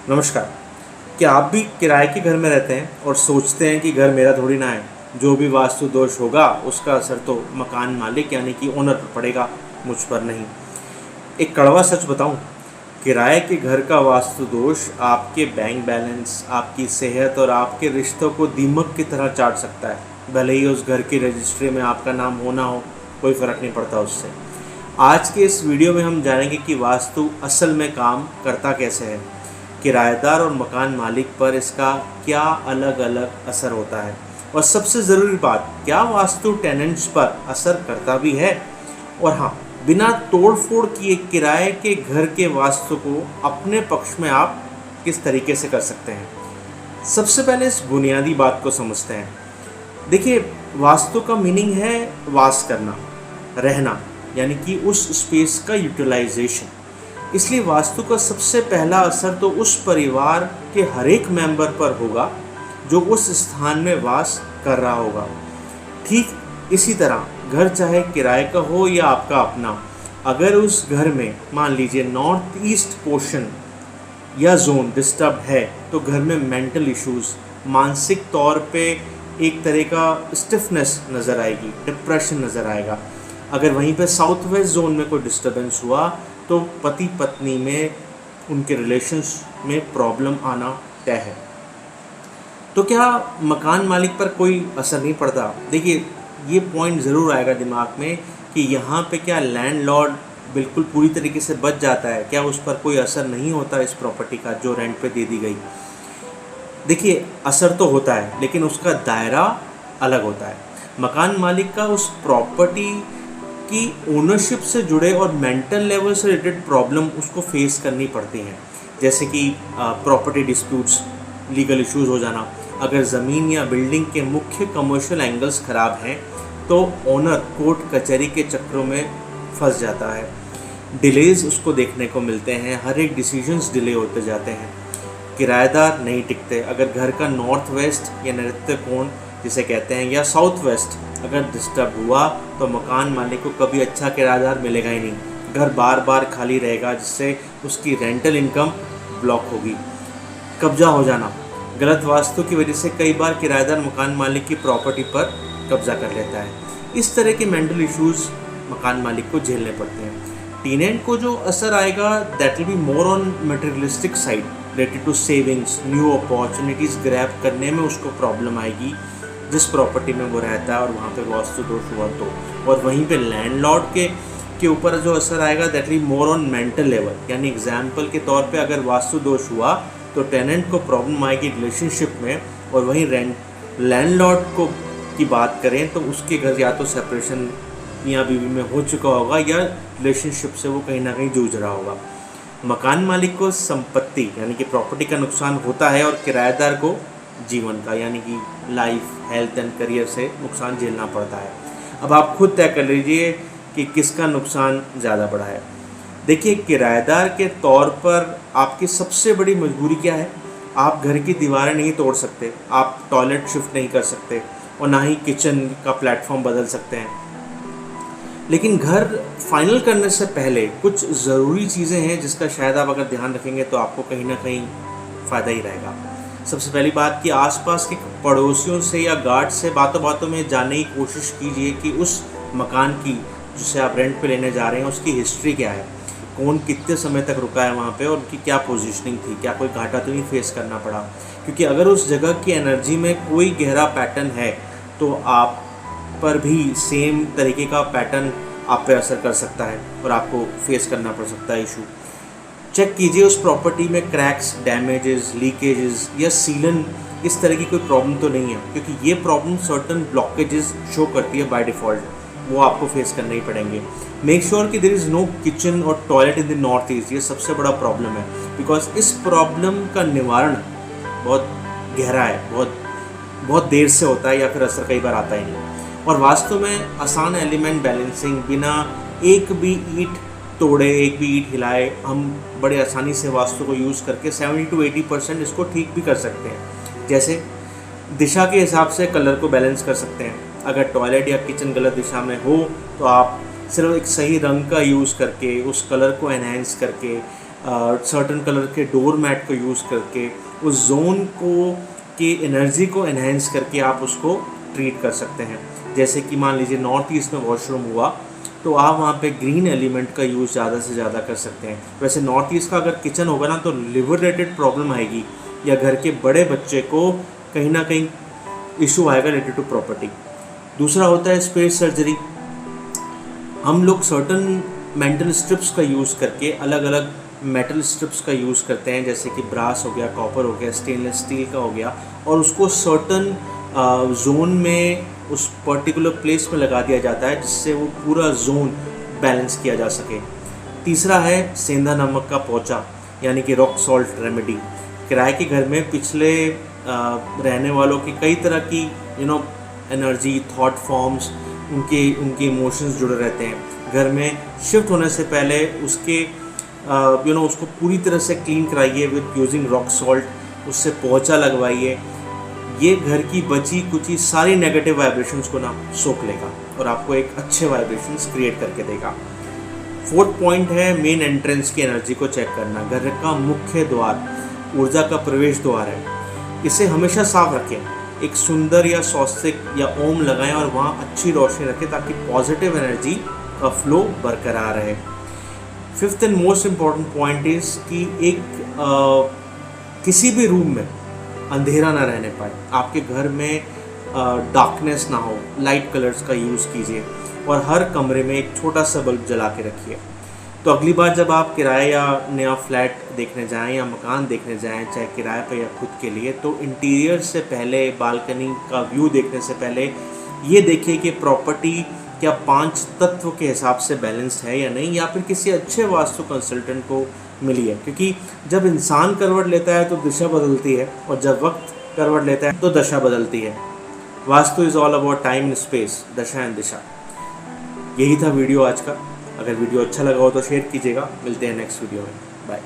नमस्कार। क्या आप भी किराए के घर में रहते हैं और सोचते हैं कि घर मेरा थोड़ी ना है, जो भी वास्तु दोष होगा उसका असर तो मकान मालिक यानी कि ओनर पर पड़ेगा, मुझ पर नहीं। एक कड़वा सच बताऊं, किराए के घर का वास्तु दोष आपके बैंक बैलेंस, आपकी सेहत और आपके रिश्तों को दीमक की तरह चाट सकता है। भले ही उस घर की रजिस्ट्री में आपका नाम होना हो, कोई फ़र्क नहीं पड़ता उससे। आज के इस वीडियो में हम जानेंगे कि वास्तु असल में काम करता कैसे है, किराएदार और मकान मालिक पर इसका क्या अलग अलग असर होता है, और सबसे ज़रूरी बात, क्या वास्तु टेनेंट्स पर असर करता भी है। और हाँ, बिना तोड़ फोड़ किए किराए के घर के वास्तु को अपने पक्ष में आप किस तरीके से कर सकते हैं। सबसे पहले इस बुनियादी बात को समझते हैं। देखिए, वास्तु का मीनिंग है वास करना, रहना, यानी कि उस स्पेस का यूटिलाइजेशन। इसलिए वास्तु का सबसे पहला असर तो उस परिवार के हर एक मेंबर पर होगा जो उस स्थान में वास कर रहा होगा। ठीक इसी तरह घर चाहे किराए का हो या आपका अपना, अगर उस घर में मान लीजिए नॉर्थ ईस्ट पोर्शन या जोन डिस्टर्ब है तो घर में मेंटल इश्यूज, मानसिक तौर पे एक तरह का स्टिफनेस नज़र आएगी, डिप्रेशन नज़र आएगा। अगर वहीं पे साउथ वेस्ट जोन में कोई डिस्टर्बेंस हुआ तो पति पत्नी में, उनके रिलेशंस में प्रॉब्लम आना तय है। तो क्या मकान मालिक पर कोई असर नहीं पड़ता? देखिए, ये पॉइंट ज़रूर आएगा दिमाग में कि यहाँ पे क्या लैंडलॉर्ड बिल्कुल पूरी तरीके से बच जाता है, क्या उस पर कोई असर नहीं होता इस प्रॉपर्टी का जो रेंट पे दे दी गई। देखिए, असर तो होता है लेकिन उसका दायरा अलग होता है। मकान मालिक का उस प्रॉपर्टी की ओनरशिप से जुड़े और मेंटल लेवल से रिलेटेड प्रॉब्लम उसको फेस करनी पड़ती हैं, जैसे कि प्रॉपर्टी डिस्प्यूट्स, लीगल इश्यूज हो जाना। अगर ज़मीन या बिल्डिंग के मुख्य कमर्शियल एंगल्स ख़राब हैं तो ओनर कोर्ट कचहरी के चक्रों में फंस जाता है। डिलेज उसको देखने को मिलते हैं, हर एक डिसीजंस डिले होते जाते हैं। किराएदार नहीं टिकते। अगर घर का नॉर्थ वेस्ट या नैऋत्य कोण जिसे कहते हैं या साउथ वेस्ट अगर डिस्टर्ब हुआ तो मकान मालिक को कभी अच्छा किराएदार मिलेगा ही नहीं। घर बार बार खाली रहेगा जिससे उसकी रेंटल इनकम ब्लॉक होगी। कब्जा हो जाना, गलत वास्तु की वजह से कई बार किराएदार मकान मालिक की प्रॉपर्टी पर कब्जा कर लेता है। इस तरह के मेंटल इश्यूज मकान मालिक को झेलने पड़ते हैं। टेनेंट को जो असर आएगा that will be more on materialistic side, related to savings, new opportunities grab करने में उसको प्रॉब्लम आएगी जिस प्रॉपर्टी में वो रहता है और वहाँ पे वास्तु दोष हुआ तो। और वहीं पे लैंडलॉर्ड के ऊपर जो असर आएगा that will more on mental level, यानी एग्जाम्पल के तौर पे अगर वास्तु दोष हुआ तो टेनेंट को प्रॉब्लम आएगी रिलेशनशिप में, और वहीं लैंडलॉर्ड को की बात करें तो उसके घर या तो सेपरेशन मियाँ बीवी में हो चुका होगा या रिलेशनशिप से वो कहीं ना कहीं जूझ रहा होगा। मकान मालिक को संपत्ति यानी कि प्रॉपर्टी का नुकसान होता है और किराएदार को जीवन का यानी कि लाइफ, हेल्थ एंड करियर से नुकसान झेलना पड़ता है। अब आप खुद तय कर लीजिए कि किसका नुकसान ज़्यादा बड़ा है। देखिए, किराएदार के तौर पर आपकी सबसे बड़ी मजबूरी क्या है? आप घर की दीवारें नहीं तोड़ सकते, आप टॉयलेट शिफ्ट नहीं कर सकते और ना ही किचन का प्लेटफॉर्म बदल सकते हैं। लेकिन घर फाइनल करने से पहले कुछ ज़रूरी चीज़ें हैं जिसका शायद आप अगर ध्यान रखेंगे तो आपको कहीं ना कहीं फ़ायदा ही रहेगा। सबसे पहली बात कि आसपास के पड़ोसियों से या गार्ड से बातों बातों में जानने की कोशिश कीजिए कि उस मकान की जिसे आप रेंट पे लेने जा रहे हैं उसकी हिस्ट्री क्या है, कौन कितने समय तक रुका है वहाँ पे और उनकी क्या पोजीशनिंग थी, क्या कोई घाटा तो नहीं फेस करना पड़ा। क्योंकि अगर उस जगह की एनर्जी में कोई गहरा पैटर्न है तो आप पर भी सेम तरीके का पैटर्न आप पे असर कर सकता है और आपको फेस करना पड़ सकता है इशू। चेक कीजिए उस प्रॉपर्टी में क्रैक्स, डैमेजेस, लीकेजेस या सीलन इस तरह की कोई प्रॉब्लम तो नहीं है, क्योंकि ये प्रॉब्लम सर्टन ब्लॉकेजेस शो करती है बाय डिफ़ॉल्ट, वो आपको फेस करने ही पड़ेंगे। मेक श्योर कि देयर इज़ नो किचन और toilet in the north east, ये सबसे बड़ा प्रॉब्लम है, बिकॉज इस प्रॉब्लम का निवारण बहुत गहरा है, बहुत देर से होता है या फिर असर कई बार आता ही नहीं। और वास्तव में आसान एलिमेंट बैलेंसिंग, बिना एक भी ईंट तोड़े, एक भी ईंट हिलाए, हम बड़े आसानी से वास्तु को यूज़ करके 70 to 80% इसको ठीक भी कर सकते हैं। जैसे दिशा के हिसाब से कलर को बैलेंस कर सकते हैं। अगर टॉयलेट या किचन गलत दिशा में हो तो आप सिर्फ एक सही रंग का यूज़ करके, उस कलर को एनहेंस करके सर्टन कलर के डोर मैट को यूज़ करके उस जोन को की एनर्जी को एनहेंस करके आप उसको ट्रीट कर सकते हैं। जैसे कि मान लीजिए नॉर्थ ईस्ट में वॉशरूम हुआ तो आप वहाँ पे ग्रीन एलिमेंट का यूज़ ज़्यादा से ज़्यादा कर सकते हैं। वैसे नॉर्थ ईस्ट का अगर किचन होगा ना तो लिवर रिलेटेड प्रॉब्लम आएगी, या घर के बड़े बच्चे को कहीं ना कहीं इशू आएगा रिलेटेड टू प्रॉपर्टी। दूसरा होता है स्पेस सर्जरी। हम लोग सर्टन मेंटल स्ट्रिप्स का यूज़ करके अलग अलग मेटल स्ट्रिप्स का यूज़ करते हैं, जैसे कि ब्रास हो गया, कॉपर हो गया, स्टेनलेस स्टील का हो गया, और उसको सर्टन जोन में उस पर्टिकुलर प्लेस में लगा दिया जाता है जिससे वो पूरा जोन बैलेंस किया जा सके। तीसरा है सेंधा नमक का पोंचा, यानी कि रॉक सॉल्ट रेमेडी। किराए के घर में पिछले रहने वालों की कई तरह की एनर्जी, थॉट फॉर्म्स, उनके इमोशंस जुड़े रहते हैं। घर में शिफ्ट होने से पहले उसके उसको पूरी तरह से क्लीन कराइए विद यूजिंग रॉक सॉल्ट, उससे पोंछा लगवाइए। ये घर की बची कुची सारी नेगेटिव वाइब्रेशंस को ना सोख लेगा और आपको एक अच्छे वाइब्रेशंस क्रिएट करके देगा। फोर्थ पॉइंट है मेन एंट्रेंस की एनर्जी को चेक करना। घर का मुख्य द्वार ऊर्जा का प्रवेश द्वार है, इसे हमेशा साफ रखें। एक सुंदर या स्वस्तिक या ओम लगाएं और वहाँ अच्छी रोशनी रखें ताकि पॉजिटिव एनर्जी का फ्लो बरकरार रहे। Fifth and most important point is कि किसी भी रूम में अंधेरा ना रहने पाए। आपके घर में डार्कनेस ना हो, लाइट कलर्स का यूज़ कीजिए और हर कमरे में एक छोटा सा बल्ब जला के रखिए। तो अगली बार जब आप किराए या नया फ्लैट देखने जाएं या मकान देखने जाएं, चाहे किराए पर या खुद के लिए, तो इंटीरियर से पहले, बालकनी का व्यू देखने से पहले ये देखिए कि प्रॉपर्टी क्या 5 तत्व के हिसाब से बैलेंस्ड है या नहीं, या फिर किसी अच्छे वास्तु कंसल्टेंट को मिली है। क्योंकि जब इंसान करवट लेता है तो दिशा बदलती है, और जब वक्त करवट लेता है तो दशा बदलती है। Vastu is all about time and space, दशा एंड दिशा। यही था वीडियो आज का। अगर वीडियो अच्छा लगा हो तो शेयर कीजिएगा। मिलते हैं नेक्स्ट वीडियो में। बाय।